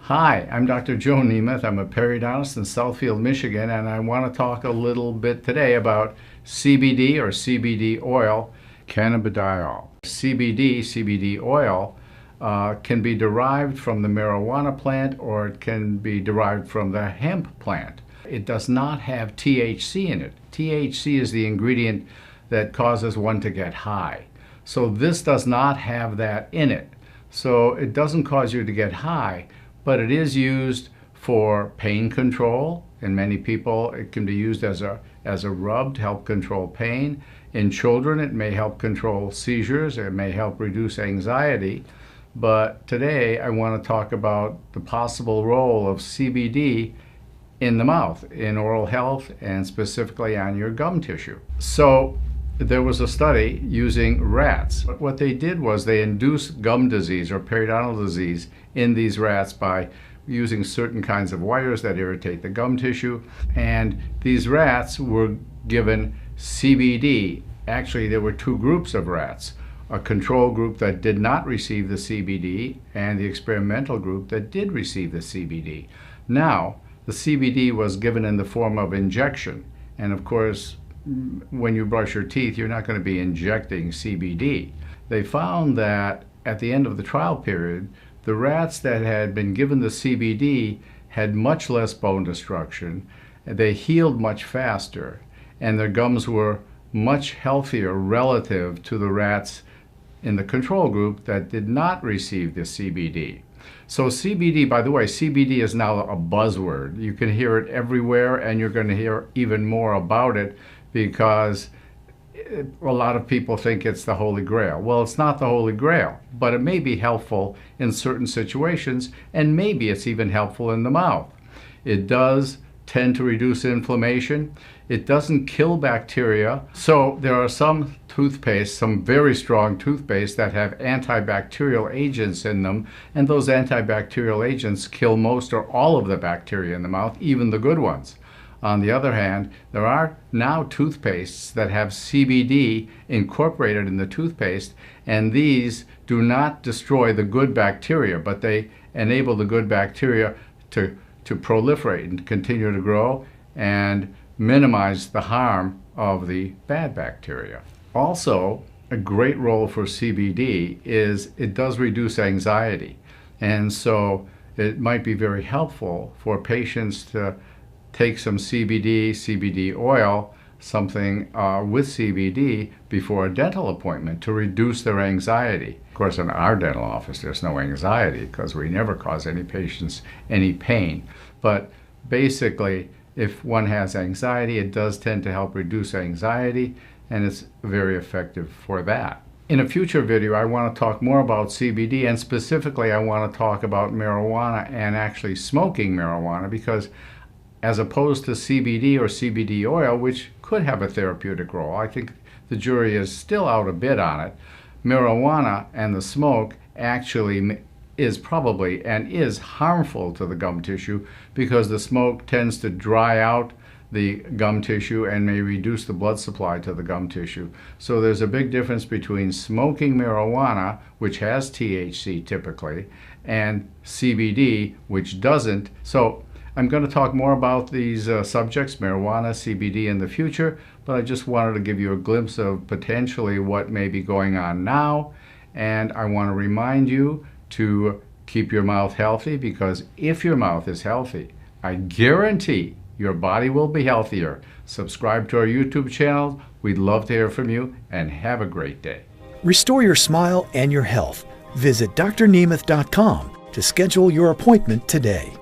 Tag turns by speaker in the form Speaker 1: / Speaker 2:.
Speaker 1: Hi, I'm Dr. Joe Nemeth. I'm a periodontist in Southfield, Michigan, and I want to talk a little bit today about CBD or CBD oil, cannabidiol. CBD oil, can be derived from the marijuana plant, or it can be derived from the hemp plant. It does not have THC in it. THC is the ingredient that causes one to get high. So this does not have that in it. So it doesn't cause you to get high, but it is used for pain control. In many people, it can be used as a rub to help control pain. In children, it may help control seizures. It may help reduce anxiety. But today, I want to talk about the possible role of CBD in the mouth, in oral health, and specifically on your gum tissue. So there was a study using rats. What they did was they induced gum disease or periodontal disease in these rats by using certain kinds of wires that irritate the gum tissue. And these rats were given CBD. Actually, there were two groups of rats, a control group that did not receive the CBD and the experimental group that did receive the CBD. Now, the CBD was given in the form of injection. And of course, when you brush your teeth, you're not going to be injecting CBD. They found that at the end of the trial period, the rats that had been given the CBD had much less bone destruction, they healed much faster, and their gums were much healthier relative to the rats in the control group that did not receive the CBD. So CBD, by the way, CBD is now a buzzword. You can hear it everywhere, and you're going to hear even more about it because a lot of people think it's the Holy Grail. Well, it's not the Holy Grail, but it may be helpful in certain situations, and maybe it's even helpful in the mouth. It does tend to reduce inflammation. It doesn't kill bacteria. So there are some toothpaste, some very strong toothpaste that have antibacterial agents in them, and those antibacterial agents kill most or all of the bacteria in the mouth, even the good ones. On the other hand, there are now toothpastes that have CBD incorporated in the toothpaste, and these do not destroy the good bacteria, but they enable the good bacteria to proliferate and continue to grow and minimize the harm of the bad bacteria. Also, a great role for CBD is it does reduce anxiety. And so it might be very helpful for patients to take some CBD oil, something with CBD before a dental appointment to reduce their anxiety. Of course, in our dental office, there's no anxiety because we never cause any patients any pain. But basically, if one has anxiety, it does tend to help reduce anxiety, and it's very effective for that. In a future video, I want to talk more about CBD, and specifically, I want to talk about marijuana and actually smoking marijuana, because as opposed to CBD or CBD oil, which could have a therapeutic role, I think the jury is still out a bit on it. Marijuana and the smoke actually is probably and is harmful to the gum tissue because the smoke tends to dry out the gum tissue and may reduce the blood supply to the gum tissue. So there's a big difference between smoking marijuana, which has THC typically, and CBD, which doesn't. So I'm going to talk more about these subjects, marijuana, CBD, in the future, but I just wanted to give you a glimpse of potentially what may be going on now. And I want to remind you to keep your mouth healthy, because if your mouth is healthy, I guarantee your body will be healthier. Subscribe to our YouTube channel. We'd love to hear from you, and have a great day.
Speaker 2: Restore your smile and your health. Visit drnemeth.com to schedule your appointment today.